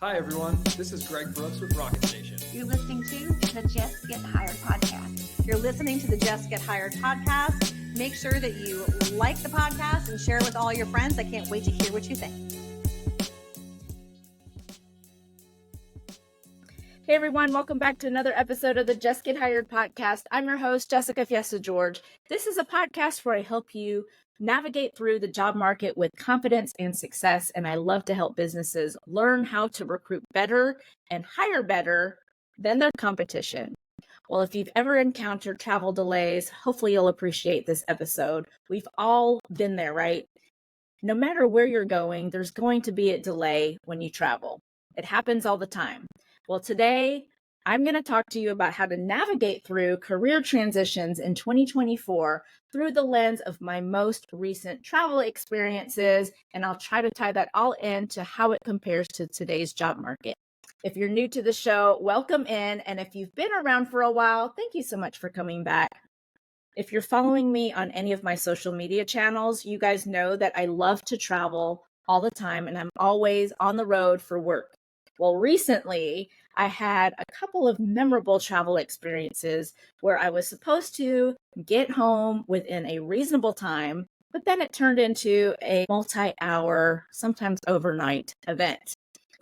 Hi, everyone. This is Greg Brooks with Rocket Station. You're listening to the Jess Get Hired podcast. You're listening to the Jess Get Hired podcast. Make sure that you like the podcast and share it with all your friends. I can't wait to hear what you think. Hey everyone, welcome back to another episode of the Jess Get Hired podcast. I'm your host, Jessica Fiesta George. This is a podcast where I help you navigate through the job market with confidence and success, and I love to help businesses learn how to recruit better and hire better than their competition. Well, if you've ever encountered travel delays, hopefully you'll appreciate this episode. We've all been there, right? No matter where you're going, there's going to be a delay when you travel. It happens all the time. Well, today I'm going to talk to you about how to navigate through career transitions in 2024 through the lens of my most recent travel experiences, and I'll try to tie that all into how it compares to today's job market. If you're new to the show, welcome in, and if you've been around for a while, thank you so much for coming back. If you're following me on any of my social media channels, you guys know that I love to travel all the time, and I'm always on the road for work. Well, recently, I had a couple of memorable travel experiences where I was supposed to get home within a reasonable time, but then it turned into a multi-hour, sometimes overnight event.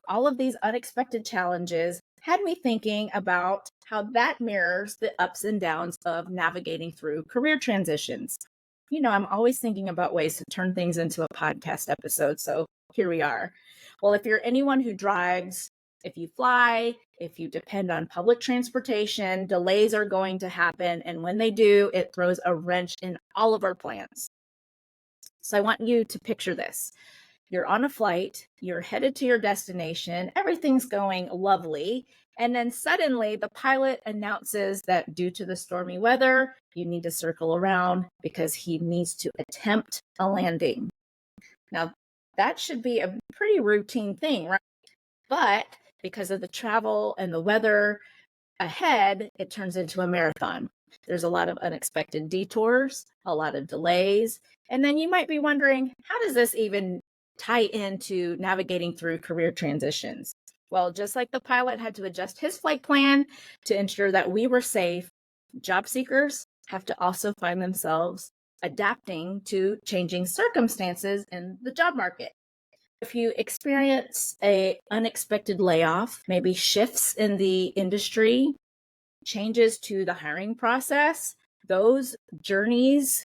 All of these unexpected challenges had me thinking about how that mirrors the ups and downs of navigating through career transitions. You know, I'm always thinking about ways to turn things into a podcast episode, so here we are. Well, if you're anyone who drives, if you fly, if you depend on public transportation, delays are going to happen. And when they do, it throws a wrench in all of our plans. So I want you to picture this. You're on a flight, you're headed to your destination, everything's going lovely. And then suddenly the pilot announces that due to the stormy weather, you need to circle around because he needs to attempt a landing. Now, that should be a pretty routine thing, right? But because of the travel and the weather ahead, it turns into a marathon. There's a lot of unexpected detours, a lot of delays. And then you might be wondering, how does this even tie into navigating through career transitions? Well, just like the pilot had to adjust his flight plan to ensure that we were safe, job seekers have to also find themselves adapting to changing circumstances in the job market. If you experience an unexpected layoff, maybe shifts in the industry, changes to the hiring process, those journeys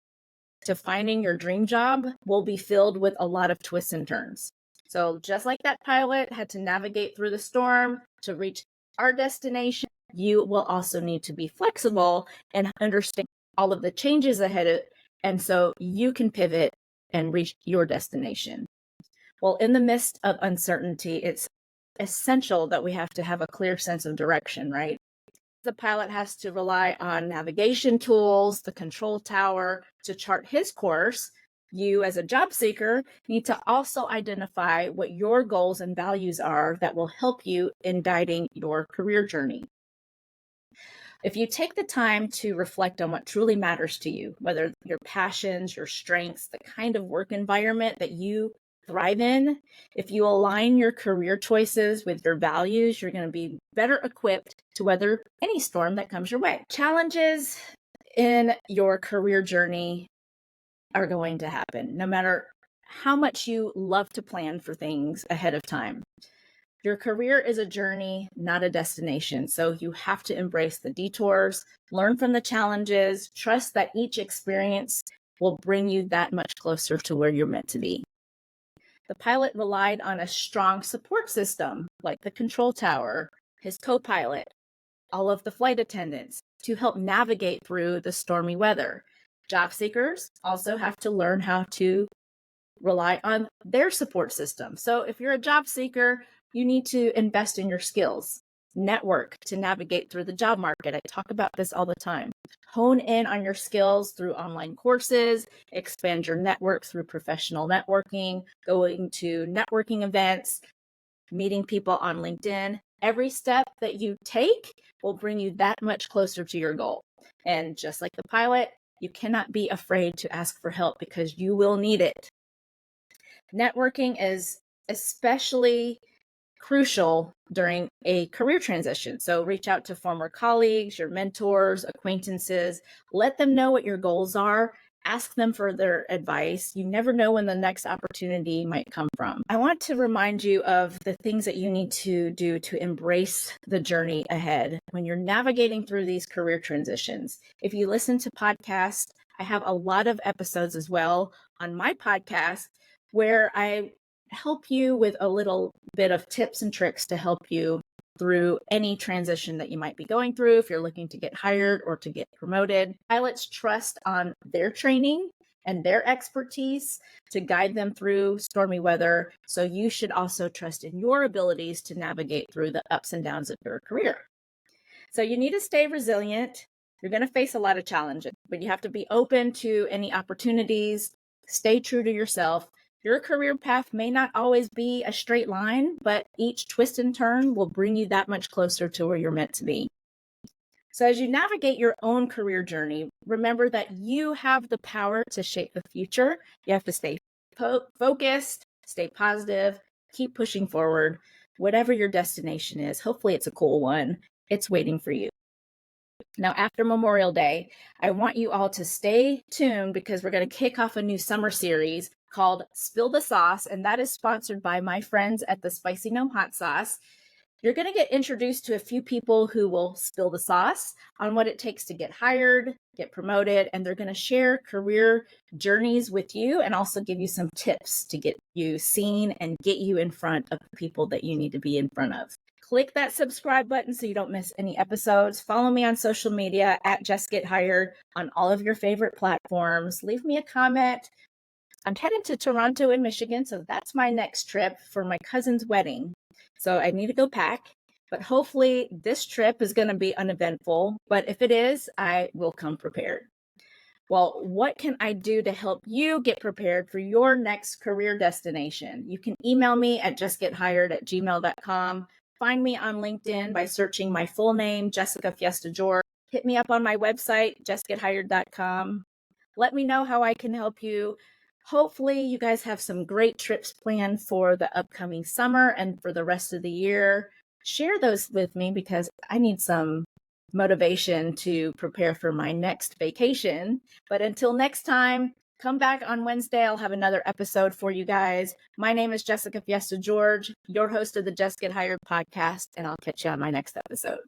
to finding your dream job will be filled with a lot of twists and turns. So just like that pilot had to navigate through the storm to reach our destination, you will also need to be flexible and understand all of the changes ahead, and so you can pivot and reach your destination. Well, in the midst of uncertainty, it's essential that we have to have a clear sense of direction, right? The pilot has to rely on navigation tools, the control tower to chart his course. You, as a job seeker, need to also identify what your goals and values are that will help you in guiding your career journey. If you take the time to reflect on what truly matters to you, whether your passions, your strengths, the kind of work environment that you thrive in, if you align your career choices with your values, you're going to be better equipped to weather any storm that comes your way. Challenges in your career journey are going to happen, no matter how much you love to plan for things ahead of time. Your career is a journey, not a destination. So you have to embrace the detours, learn from the challenges, trust that each experience will bring you that much closer to where you're meant to be. The pilot relied on a strong support system like the control tower, his co-pilot, all of the flight attendants to help navigate through the stormy weather. Job seekers also have to learn how to rely on their support system. So if you're a job seeker, you need to invest in your skills, network to navigate through the job market. I talk about this all the time. Hone in on your skills through online courses, expand your network through professional networking, going to networking events, meeting people on LinkedIn. Every step that you take will bring you that much closer to your goal. And just like the pilot, you cannot be afraid to ask for help because you will need it. Networking is especially crucial during a career transition. So reach out to former colleagues, your mentors, acquaintances, let them know what your goals are. Ask them for their advice. You never know when the next opportunity might come from. I want to remind you of the things that you need to do to embrace the journey ahead when you're navigating through these career transitions. If you listen to podcasts, I have a lot of episodes as well on my podcast where I help you with a little bit of tips and tricks to help you through any transition that you might be going through if you're looking to get hired or to get promoted. Pilots trust on their training and their expertise to guide them through stormy weather. So you should also trust in your abilities to navigate through the ups and downs of your career. So you need to stay resilient. You're going to face a lot of challenges, but you have to be open to any opportunities. Stay true to yourself. Your career path may not always be a straight line, but each twist and turn will bring you that much closer to where you're meant to be. So as you navigate your own career journey, remember that you have the power to shape the future. You have to stay focused, stay positive, keep pushing forward. Whatever your destination is, hopefully it's a cool one. It's waiting for you. Now, after Memorial Day, I want you all to stay tuned because we're going to kick off a new summer series called Spill the Sauce, and that is sponsored by my friends at the Spicy Gnome Hot Sauce. You're going to get introduced to a few people who will spill the sauce on what it takes to get hired, get promoted, and they're going to share career journeys with you and also give you some tips to get you seen and get you in front of the people that you need to be in front of. Click that subscribe button so you don't miss any episodes. Follow me on social media at Just Get Hired on all of your favorite platforms. Leave me a comment. I'm headed to Toronto in Michigan, so that's my next trip for my cousin's wedding. So I need to go pack, but hopefully this trip is going to be uneventful. But if it is, I will come prepared. Well, what can I do to help you get prepared for your next career destination? You can email me at justgethired@gmail.com. Find me on LinkedIn by searching my full name, Jessica Fiesta George. Hit me up on my website, justgethired.com. Let me know how I can help you. Hopefully you guys have some great trips planned for the upcoming summer and for the rest of the year. Share those with me because I need some motivation to prepare for my next vacation. But until next time, come back on Wednesday. I'll have another episode for you guys. My name is Jessica Fiesta George, your host of the Just Get Hired podcast, and I'll catch you on my next episode.